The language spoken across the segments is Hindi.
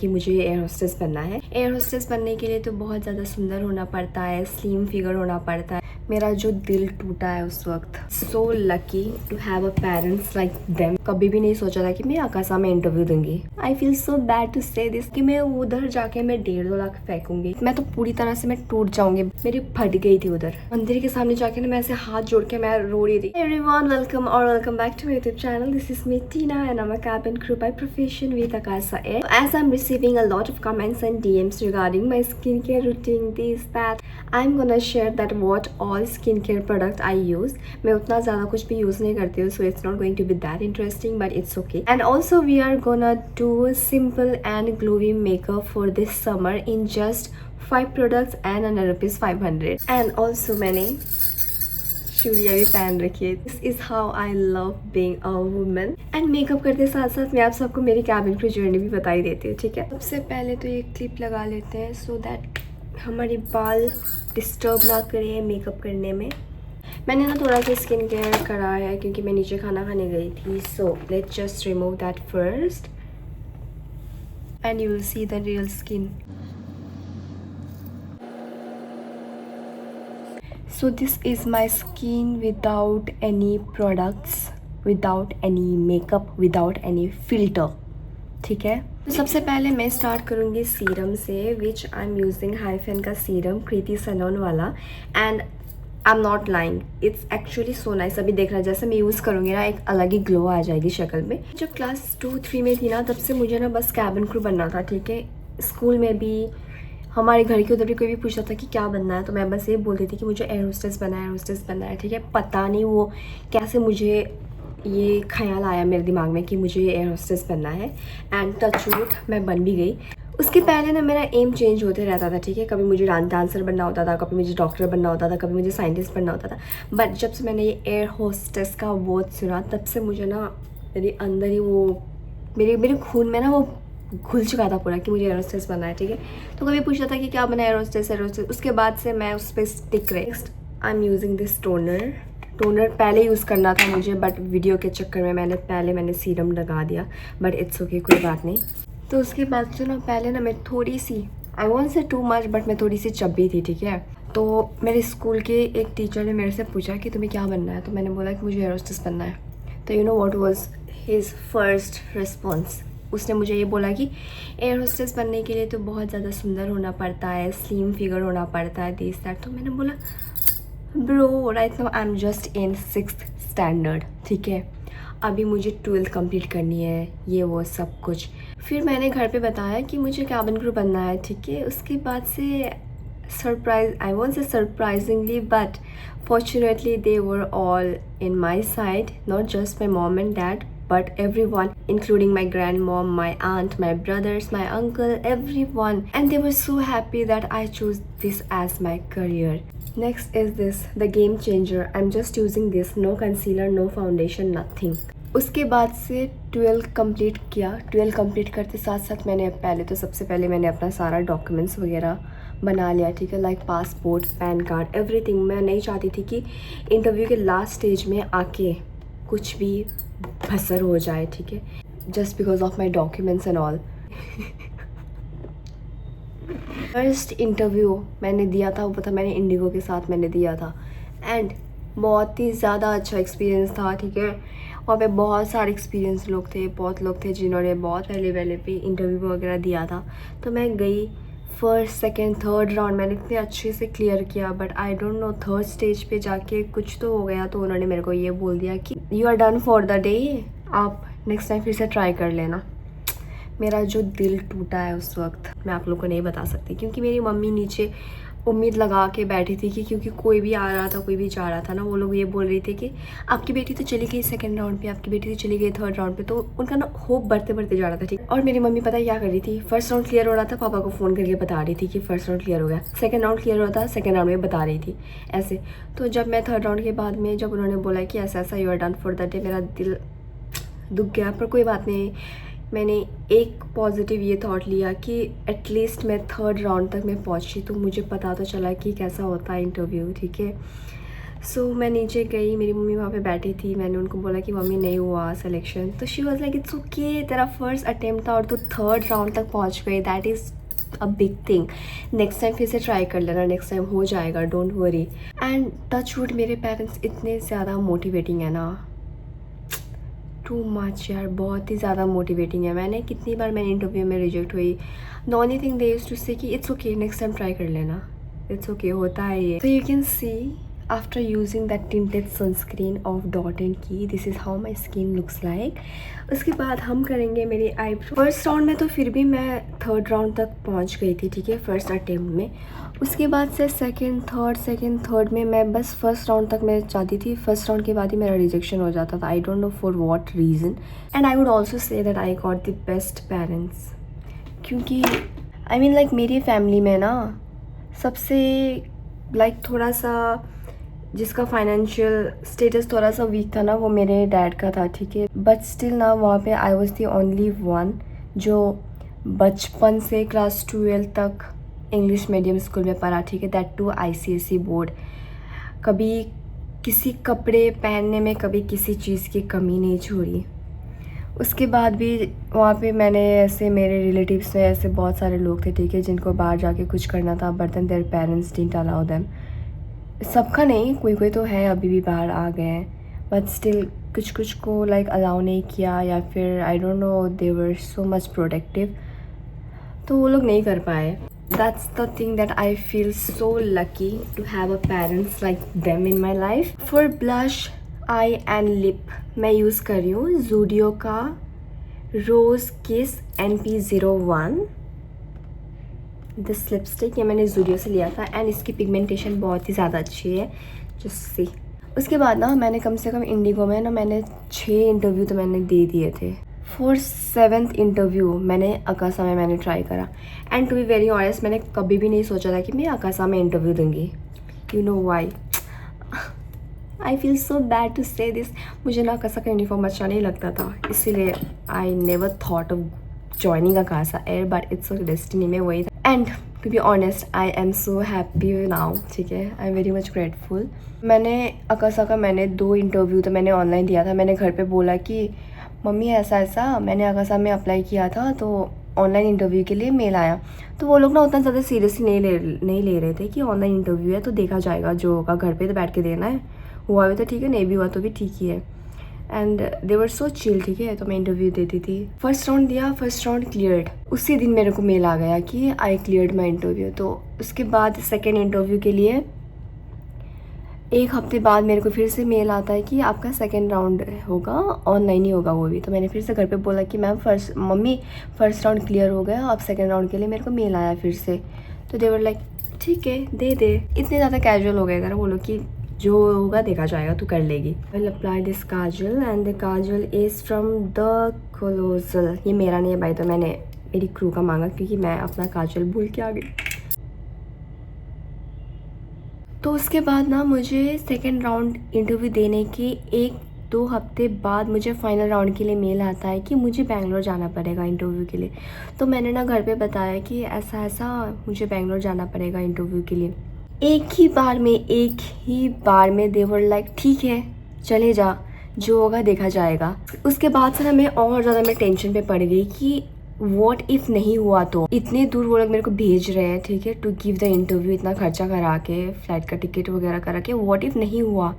कि मुझे एयर होस्टेस बनना है। एयर होस्टेस बनने के लिए तो बहुत ज़्यादा सुंदर होना पड़ता है, स्लिम फिगर होना पड़ता है। मेरा जो दिल टूटा है उस वक्त। So lucky to have a parents like them. कभी भी नहीं सोचा था कि मैं आकाशा में इंटरव्यू दूंगी। I feel so bad to say this कि मैं उधर जाके मैं 1.5-2 लाख फेंकूंगी। मैं तो पूरी तरह से मैं टूट जाऊंगी। मेरी फट गई थी उधर मंदिर के सामने जाके ना, मैं ऐसे हाथ जोड़ के मैं रो रही थी। एवरीवन वेलकम और welcome back to my YouTube channel. This is me Tina and I am a cabin crew by profession with Akasa Air. As I'm receiving a lot of comments and DMs regarding my skincare routine, this that, I'm gonna share that what all skincare product I use. मैं उतना ज़्यादा कुछ भी यूज़ नहीं करती हूँ, so it's not going to be that interesting, but it's okay. And also we are gonna do a simple and glowy makeup for this summer in just 5 products and under ₹500. And also मैंने चूड़ियाँ भी पहन रखी है। This is how I love being a woman. And makeup करते साथ साथ मैं आप सबको मेरी कैबिन क्रू जर्नी भी बता ही देती हूँ, ठीक है। सबसे पहले तो ये क्लिप लगा लेते हैं सो दैट हमारे बाल डिस्टर्ब ना करें मेकअप करने में। मैंने ना थोड़ा सा स्किन केयर करा है क्योंकि मैं नीचे खाना खाने गई थी। So let's just remove that first and you will see the real skin. So this is my skin without any products, without any makeup, without any filter, ठीक है। तो सबसे पहले मैं स्टार्ट करूँगी सीरम से, विच आई एम यूजिंग हाइफेन का सीरम, कृति सनोन वाला। And I am not lying, it's actually so nice. अभी देखना जैसे मैं यूज़ करूँगी ना, एक अलग ही ग्लो आ जाएगी शक्ल में। जब क्लास 2-3 में थी ना, तब से मुझे ना बस कैबिन क्रू बनना था, ठीक है। स्कूल में भी हमारे घर के उधर भी कोई भी पूछता था कि क्या बनना है, तो मैं बस ये बोलती थी कि मुझे एयर होस्टेस बनना है, एयर होस्टेस बनना है, ठीक है। पता नहीं वो कैसे मुझे ये ख्याल आया मेरे दिमाग में कि मुझे एयर होस्टेस बनना है। एंड टच वुड मैं बन भी गई। उसके पहले ना मेरा एम चेंज होते रहता था, ठीक है। कभी मुझे डांसर बनना होता था, कभी मुझे डॉक्टर बनना होता था, कभी मुझे साइंटिस्ट बनना होता था। बट जब से मैंने ये एयर होस्टेस का वर्ड सुना, तब से मुझे ना मेरे अंदर ही वो मेरे खून में ना वो घुल चुका था पूरा कि मुझे एयर होस्टेस बनना है, ठीक है। तो कभी पूछा था कि क्या बना एयर होस्टेस, एयर होस्टेस। उसके बाद से मैं उस पर स्टिक रही। Next I am using this toner पहले यूज़ करना था मुझे, बट वीडियो के चक्कर में मैंने सीरम लगा दिया, बट इट्स ओके, कोई बात नहीं। तो उसके बाद से ना पहले ना मैं थोड़ी सी, आई वॉन्ट से टू मच, बट मैं थोड़ी सी चब्बी थी, ठीक है। तो मेरे स्कूल के एक टीचर ने मेरे से पूछा कि तुम्हें क्या बनना है, तो मैंने बोला कि मुझे एयर होस्टेस बनना है। तो you know what was his first response. उसने मुझे ये बोला कि एयर होस्टेस बनने के लिए तो बहुत ज़्यादा सुंदर होना पड़ता है, स्लिम फिगर होना पड़ता है, दिस दैट। तो मैंने बोला bro right now I am just in 6th standard, ठीक है। अभी मुझे 12th कंप्लीट करनी है, ये वो सब कुछ। फिर मैंने घर पे बताया कि मुझे कैबिन क्रू बनना है, ठीक है। उसके बाद से surprise, I won't say surprisingly, but fortunately they were all in my side, not just my mom and dad, but everyone, including my grandmom, my aunt, my brothers, my uncle, everyone. And they were so happy that I chose this as my career. Next is this, the game changer. I'm just using this, no concealer, no foundation, nothing. उसके बाद से 12 कंप्लीट किया। 12 कंप्लीट करते साथ साथ मैंने पहले तो सबसे पहले मैंने अपना सारा डॉक्यूमेंट्स वगैरह बना लिया, ठीक है। Like passport, pan card, everything. मैं नहीं चाहती थी कि इंटरव्यू के लास्ट स्टेज में आके कुछ भी भसर हो जाए, ठीक है, just because of my documents and all. First interview मैंने दिया था, वो पता मैंने इंडिगो के साथ मैंने दिया था। एंड बहुत ही ज़्यादा अच्छा एक्सपीरियंस था, ठीक है। वहाँ पे बहुत सारे एक्सपीरियंस बहुत लोग थे जिन्होंने बहुत पहले पे इंटरव्यू वगैरह दिया था। तो मैं गई, फर्स्ट सेकंड थर्ड राउंड मैंने इतने अच्छे से क्लियर किया, but I don't no third stage पे जाके कुछ तो हो गया। तो उन्होंने मेरे को ये बोल दिया कि you are done for the day, आप नेक्स्ट टाइम फिर से ट्राई कर लेना। मेरा जो दिल टूटा है उस वक्त मैं आप लोग को नहीं बता सकती, क्योंकि मेरी मम्मी नीचे उम्मीद लगा के बैठी थी कि क्योंकि कोई भी आ रहा था कोई भी जा रहा था ना, वो लोग ये बोल रही थी कि आपकी बेटी तो चली गई सेकंड राउंड पे, आपकी बेटी तो चली गई थर्ड राउंड पे। तो उनका ना होप बढ़ते जा रहा था, ठीक। और मेरी मम्मी पता है क्या कर रही थी, फर्स्ट राउंड क्लियर हो रहा था, पापा को फ़ोन करके बता रही थी कि फर्स्ट राउंड क्लियर हो गया। सेकंड राउंड क्लियर हो रहा था, सेकंड राउंड में बता रही थी ऐसे। तो जब मैं थर्ड राउंड के बाद में जब उन्होंने बोला कि ऐसा ऐसा you are done for the day, मेरा दिल दुख गया। पर कोई बात नहीं, मैंने एक पॉजिटिव ये थॉट लिया कि एटलीस्ट मैं थर्ड राउंड तक मैं पहुंची, तो मुझे पता तो चला कि कैसा होता है इंटरव्यू, ठीक है। सो मैं नीचे गई, मेरी मम्मी वहाँ पे बैठी थी, मैंने उनको बोला कि मम्मी नहीं हुआ सिलेक्शन, तो she was like it's okay, तेरा फर्स्ट अटेम्प्ट था और तू 3rd राउंड तक पहुँच गई, that is a big thing, next time फिर से ट्राई कर लेना, नेक्स्ट टाइम हो जाएगा, don't worry. And touch wood मेरे पेरेंट्स इतने ज़्यादा मोटिवेटिंग है ना, टू मच यार, बहुत ही ज़्यादा मोटिवेटिंग है। मैंने कितनी बार मैंने इंटरव्यू में रिजेक्ट हुई, the only thing they used to say कि it's okay, next time try कर लेना, इट्स ओके, होता है ये। तो you can see after using that tinted sunscreen of dot and key, this is how my skin looks like. उसके बाद हम करेंगे मेरी आईब्रो। फर्स्ट राउंड में तो फिर भी मैं 3rd राउंड तक पहुंच गई थी, ठीक है, फर्स्ट अटेम्प्ट में। उसके बाद से सेकंड थर्ड में मैं बस फर्स्ट राउंड तक मैं चाहती थी, फर्स्ट राउंड के बाद ही मेरा रिजेक्शन हो जाता था, आई don't know for what reason. And I would also say that I got the best parents, क्योंकि आई मीन लाइक मेरी फैमिली में ना सबसे लाइक थोड़ा सा जिसका फाइनेंशियल स्टेटस थोड़ा सा वीक था ना, वो मेरे डैड का था, ठीक है, बट स्टिल ना वहाँ पे I was the only one जो बचपन से क्लास 12 तक इंग्लिश मीडियम स्कूल में पढ़ा, ठीक है, दैट टू ICSE बोर्ड। कभी किसी कपड़े पहनने में कभी किसी चीज़ की कमी नहीं छोड़ी। उसके बाद भी वहाँ पे मैंने ऐसे, मेरे रिलेटिव्स में ऐसे बहुत सारे लोग थे, ठीक है, जिनको बाहर जाके कुछ करना था, but then their parents didn't allow them. सबका नहीं, कोई कोई तो है अभी भी बाहर आ गए हैं, बट स्टिल कुछ कुछ को लाइक अलाउ नहीं किया, या फिर I don't know, they were so much protective, तो वो लोग नहीं कर पाए। That's the thing that I feel so lucky to have a parents like them in my life. For blush, eye and lip मैं यूज़ कर रही हूँ ज़ूडियो का रोज़ किस NP01 दिस लिपस्टिक, ये मैंने ज़ूडियो से लिया था, एंड इसकी पिगमेंटेशन बहुत ही ज़्यादा अच्छी है, जस्ट सी। उसके बाद ना मैंने कम से कम इंडिगो में ना मैंने 6 इंटरव्यू तो मैंने दे दिए थे। फॉर 7th इंटरव्यू मैंने अकासा में मैंने ट्राई करा, and to be very honest मैंने कभी भी नहीं सोचा था कि मैं अकासा में इंटरव्यू दूँगी। You know why, I feel so bad to say this, मुझे ना अकासा का यूनिफॉर्म अच्छा नहीं लगता था, इसीलिए I never thought of joining Akasa air, but it's destiny में वही था। And to be honest I am so happy now, ठीक है, I am very much grateful. मैंने अकासा का मैंने 2 इंटरव्यू तो मैंने ऑनलाइन दिया था। मैंने घर पे बोला कि मम्मी ऐसा ऐसा मैंने अकासा में अप्लाई किया था, तो ऑनलाइन इंटरव्यू के लिए मेल आया। तो वो लोग ना उतना ज़्यादा सीरियसली नहीं ले रहे थे कि ऑनलाइन इंटरव्यू है तो देखा जाएगा, जो होगा घर पे तो बैठ के देना है, हुआ भी तो ठीक है, नहीं भी हुआ तो भी ठीक ही है। And they were so chill, ठीक है, तो मैं इंटरव्यू देती थी। फर्स्ट राउंड दिया, फर्स्ट राउंड क्लियर्ड, उसी दिन मेरे को मेल आ गया कि आई क्लियर्ड माई इंटरव्यू। तो उसके बाद सेकेंड इंटरव्यू के लिए 1 हफ्ते बाद मेरे को फिर से मेल आता है कि आपका सेकेंड राउंड होगा, ऑनलाइन ही होगा वो भी। तो मैंने फिर से घर पे बोला कि ma'am mummy first round clear हो गया, अब सेकेंड राउंड के लिए मेरे को मेल आया फिर से। तो दे वर लाइक ठीक है दे। इतने ज़्यादा कैजुअल हो गए थे ना वो लोग कि जो होगा देखा जाएगा, तू कर लेगी। I will apply this Kajal, and the Kajal is from the colossal. ये मेरा नहीं है भाई, तो मैंने मेरी क्रू का मांगा क्योंकि मैं अपना काजल भूल के आ गई। तो उसके बाद ना मुझे सेकेंड राउंड इंटरव्यू देने के 1-2 हफ्ते बाद मुझे फाइनल राउंड के लिए मेल आता है कि मुझे बैंगलोर जाना पड़ेगा इंटरव्यू के लिए। तो मैंने ना घर पे बताया कि ऐसा मुझे बैंगलोर जाना पड़ेगा इंटरव्यू के लिए। एक ही बार में दे वर लाइक ठीक है चले जा, जो होगा देखा जाएगा। उसके बाद से ना मैं और ज़्यादा मैं टेंशन पे पड़ गई कि व्हाट इफ़ नहीं हुआ तो। इतने दूर वो लोग मेरे को भेज रहे हैं, ठीक है, टू गिव द इंटरव्यू, इतना खर्चा करा के, फ्लाइट का टिकट वगैरह करा के, व्हाट इफ़ नहीं हुआ,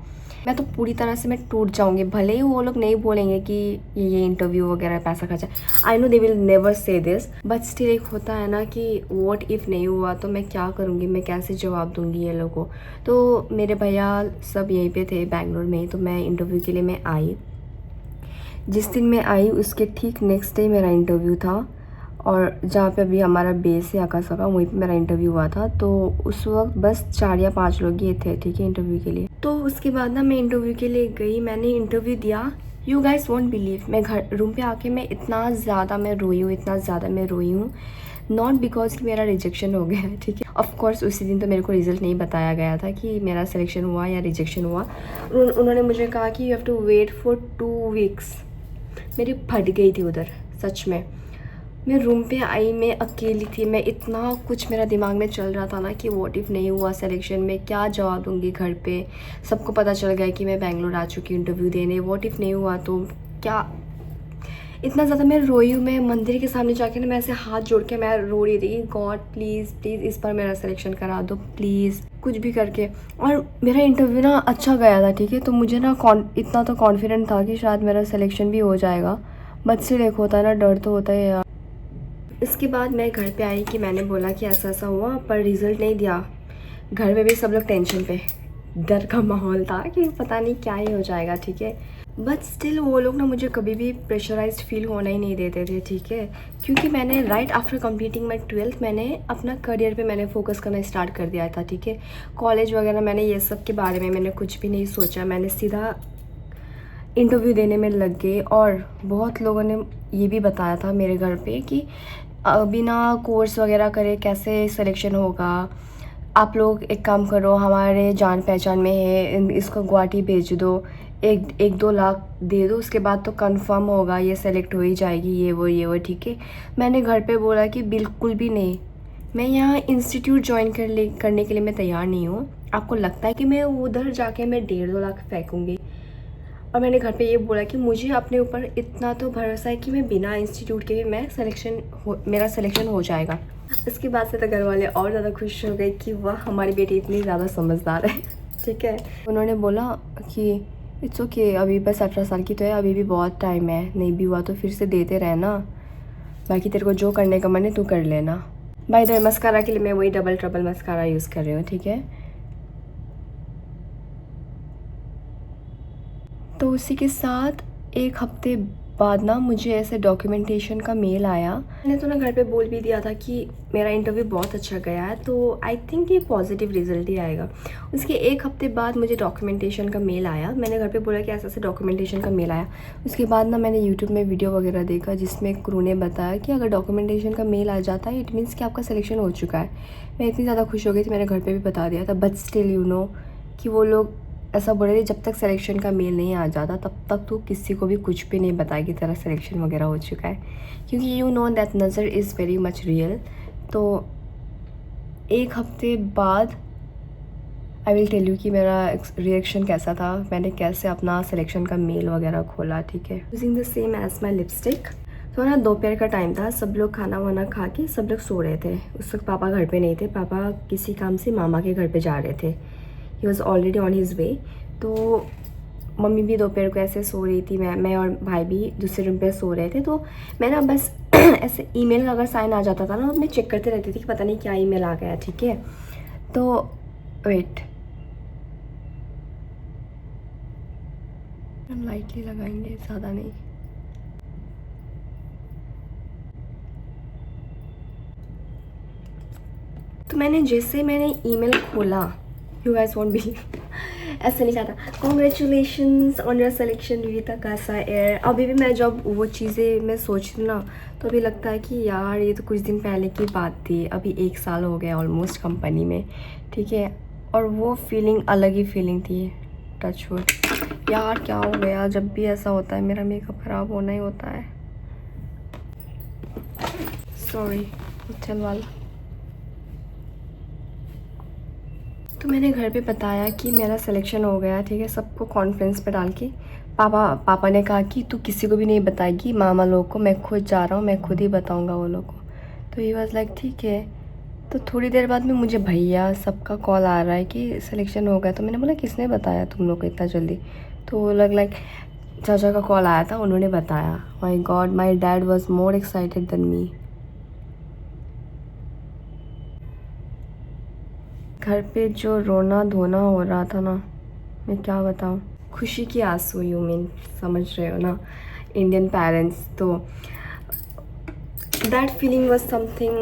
मैं तो पूरी तरह से मैं टूट जाऊंगी। भले ही वो लोग नहीं बोलेंगे कि ये इंटरव्यू वगैरह पैसा खर्चा, I know they will never say this, but still एक होता है ना कि व्हाट इफ़ नहीं हुआ तो मैं क्या करूँगी, मैं कैसे जवाब दूँगी ये लोगों को। तो मेरे भैया सब यहीं पे थे बैंगलोर में, तो मैं इंटरव्यू के लिए मैं आई। जिस दिन मैं आई उसके ठीक नेक्स्ट डे मेरा इंटरव्यू था, और जहाँ पे अभी हमारा बेस है आकाशा का, वहीं पे मेरा इंटरव्यू हुआ था। तो उस वक्त बस 4 या 5 लोग ही थे, ठीक है, इंटरव्यू के लिए। तो उसके बाद ना मैं इंटरव्यू के लिए गई, मैंने इंटरव्यू दिया। यू गाइस वोंट बिलीव, मैं घर रूम पे आके मैं इतना ज़्यादा मैं रोई हूँ, नॉट बिकॉज कि मेरा रिजेक्शन हो गया है, ठीक है। ऑफकोर्स उसी दिन तो मेरे को रिजल्ट नहीं बताया गया था कि मेरा सिलेक्शन हुआ या रिजेक्शन हुआ। उन्होंने मुझे कहा कि you have to wait for 2 weeks. मेरी फट गई थी उधर, सच में। मैं रूम पे आई, मैं अकेली थी, मैं इतना कुछ मेरा दिमाग में चल रहा था ना कि व्हाट इफ़ नहीं हुआ सिलेक्शन में, क्या जवाब दूंगी घर पे। सबको पता चल गया कि मैं बेंगलोर आ चुकी हूँ इंटरव्यू देने, व्हाट इफ़ नहीं हुआ तो क्या। इतना ज़्यादा मैं रोई हूँ। मैं मंदिर के सामने जाके ना, मैं ऐसे हाथ जोड़ के मैं रो रही थी, गॉड प्लीज़ प्लीज़ इस बार मेरा सिलेक्शन करा दो प्लीज़, कुछ भी करके। और मेरा इंटरव्यू ना अच्छा गया था, ठीक है, तो मुझे ना इतना तो कॉन्फिडेंट था कि शायद मेरा सिलेक्शन भी हो जाएगा। बट स्टिल एक होता है ना, डर तो होता है यार। इसके बाद मैं घर पे आई कि मैंने बोला कि ऐसा ऐसा हुआ, पर रिज़ल्ट नहीं दिया। घर में भी सब लोग टेंशन पे, डर का माहौल था कि पता नहीं क्या ही हो जाएगा, ठीक है। बट स्टिल वो लोग ना मुझे कभी भी प्रेशराइज्ड फील होना ही नहीं देते थे, ठीक है, क्योंकि मैंने right after completing my 12th मैंने अपना करियर पे मैंने फोकस करना स्टार्ट कर दिया था, ठीक है। कॉलेज वगैरह मैंने ये सब के बारे में मैंने कुछ भी नहीं सोचा, मैंने सीधा इंटरव्यू देने में लग गए। और बहुत लोगों ने ये भी बताया था मेरे घर पे कि बिना कोर्स वगैरह करे कैसे सिलेक्शन होगा, आप लोग एक काम करो, हमारे जान पहचान में है, इसको गुवाहाटी भेज दो, 1-2 लाख दे दो, उसके बाद तो कंफर्म होगा, ये सेलेक्ट हो ही जाएगी, ये वो, ठीक है। मैंने घर पे बोला कि बिल्कुल भी नहीं, मैं यहाँ इंस्टीट्यूट ज्वाइन करने के लिए मैं तैयार नहीं हूँ। आपको लगता है कि मैं उधर जाके मैं 1.5-2 लाख फेंकूँगी। और मैंने घर पे ये बोला कि मुझे अपने ऊपर इतना तो भरोसा है कि मैं बिना इंस्टीट्यूट के भी मेरा सिलेक्शन हो जाएगा। इसके बाद से तो घर वाले और ज़्यादा खुश हो गए कि वाह हमारी बेटी इतनी ज़्यादा समझदार है, ठीक है। उन्होंने बोला कि इट्स ओके, अभी बस 18 साल की तो है, अभी भी बहुत टाइम है, नहीं भी हुआ तो फिर से देते रहना, बाकी तेरे को जो करने का मन है तू कर लेना। बाय द वे मस्कारा के लिए मैं वही डबल ट्रबल मस्कारा यूज़ कर रही हूँ, ठीक है। तो उसी के साथ एक हफ्ते बाद ना मुझे ऐसे डॉक्यूमेंटेशन का मेल आया। मैंने तो ना घर पे बोल भी दिया था कि मेरा इंटरव्यू बहुत अच्छा गया है, तो आई थिंक ये पॉजिटिव रिजल्ट ही आएगा। उसके एक हफ्ते बाद मुझे डॉक्यूमेंटेशन का मेल आया। मैंने घर पे बोला कि ऐसा ऐसा डॉक्यूमेंटेशन का मेल आया। उसके बाद ना मैंने यूट्यूब में वीडियो वगैरह देखा जिसमें क्रू ने बताया कि अगर डॉक्यूमेंटेशन का मेल आ जाता है इट मीन्स कि आपका सिलेक्शन हो चुका है। मैं इतनी ज़्यादा खुश हो गई थी, मैंने घर पर भी बता दिया था। बट स्टिल यू नो कि वो लोग ऐसा बोल रहे थे जब तक सिलेक्शन का मेल नहीं आ जाता तब तक तो किसी को भी कुछ भी नहीं बताएगी तेरा सिलेक्शन वगैरह हो चुका है, क्योंकि यू नो दैट नज़र इज़ वेरी मच रियल। तो एक हफ्ते बाद आई विल टेल यू कि मेरा रिएक्शन कैसा था, मैंने कैसे अपना सिलेक्शन का मेल वगैरह खोला, ठीक है। Using the same as my lipstick. तो ना दोपहर का टाइम था, सब लोग खाना वाना खा के सब लोग सो रहे थे। उस वक्त पापा घर पे नहीं थे, पापा किसी काम से मामा के घर पे जा रहे थे। He was already on his way. तो मम्मी भी दोपहर को ऐसे सो रही थी, मैं और भाई भी दूसरे रूम पे सो रहे थे। तो मैं ना बस ऐसे ईमेल का अगर साइन आ जाता था ना, मैं चेक करते रहती थी कि पता नहीं क्या ईमेल आ गया, ठीक है। तो वेट, हम लाइटली लगाएंगे, ज़्यादा नहीं। तो मैंने ईमेल खोला, यू गाइस वोंट बिलीव, ऐसे लिखा था कॉन्ग्रेचुलेशंस ऑन योर सिलेक्शन विविता कासा एयर। अभी भी मैं जब वो चीज़ें मैं सोचती हूँ ना तो अभी लगता है कि यार ये तो कुछ दिन पहले की बात थी, अभी 1 साल हो गया ऑलमोस्ट कंपनी में, ठीक है। और वो फीलिंग अलग ही फीलिंग थी, टच वुड। यार क्या हो गया, जब भी ऐसा होता है मेरा मेकअप ख़राब होना ही होता है, सॉरी चल वाला। तो मैंने घर पे बताया कि मेरा सिलेक्शन हो गया, ठीक है, सबको कॉन्फ्रेंस पे डाल के। पापा ने कहा कि तू किसी को भी नहीं बताएगी, मामा लोग को, मैं खुद जा रहा हूँ, मैं खुद ही बताऊँगा वो लोग को। तो ही वाज लाइक ठीक है। तो थोड़ी देर बाद में मुझे भैया सबका कॉल आ रहा है कि सिलेक्शन हो गया। तो मैंने बोला किसने बताया तुम लोग को इतना जल्दी। तो वो लाइक चाचा का कॉल आया था, उन्होंने बताया। My god, my dad was more excited than me. घर पे जो रोना धोना हो रहा था ना, मैं क्या बताऊँ, खुशी की आंसू, यू मीन समझ रहे हो ना, इंडियन पेरेंट्स। तो that feeling was something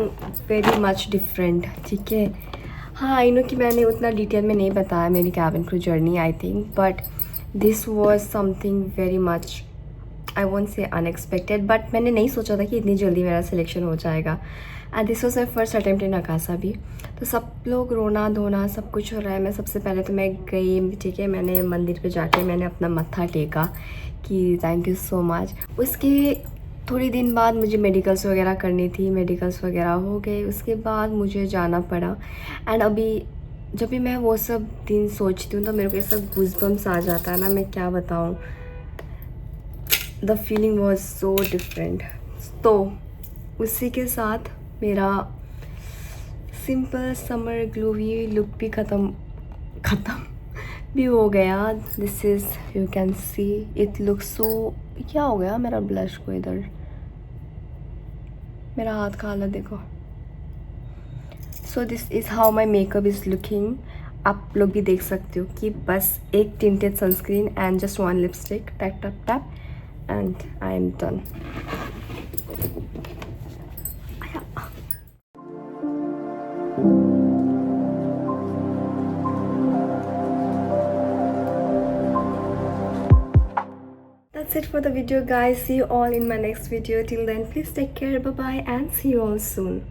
very much different, ठीक है। हाँ आई नो कि मैंने उतना डिटेल में नहीं बताया मेरी cabin crew journey, I think, but this was something very much, I won't say unexpected. But मैंने नहीं सोचा था कि इतनी जल्दी मेरा सिलेक्शन हो जाएगा। And this was my first attempt in Akasa भी। तो सब लोग रोना धोना सब कुछ हो रहा है। मैं सबसे पहले तो मैं गई, ठीक है, मैंने मंदिर पे जाके मैंने अपना मत्था टेका कि थैंक यू सो मच। उसके थोड़ी दिन बाद मुझे मेडिकल्स वगैरह करनी थी, मेडिकल्स वगैरह हो गए, उसके बाद मुझे जाना पड़ा। एंड अभी जब भी मैं वो सब दिन सोचती हूँ तो मेरे को ऐसा गूज़बम्स आ जाता है ना, मैं क्या बताऊँ। The feeling was so different. तो उसी के साथ मेरा सिंपल समर ग्लोवी लुक भी ख़त्म भी हो गया। This is, you can see it look so. क्या हो गया मेरा ब्लश को, इधर मेरा हाथ का हालत देखो। So this is how my makeup is looking. आप लोग भी देख सकते हो कि बस एक tinted sunscreen and just one lipstick, tap tap tap, and I am done. That's it for the video, guys. See you all in my next video. Till then, please take care. Bye bye, and see you all soon.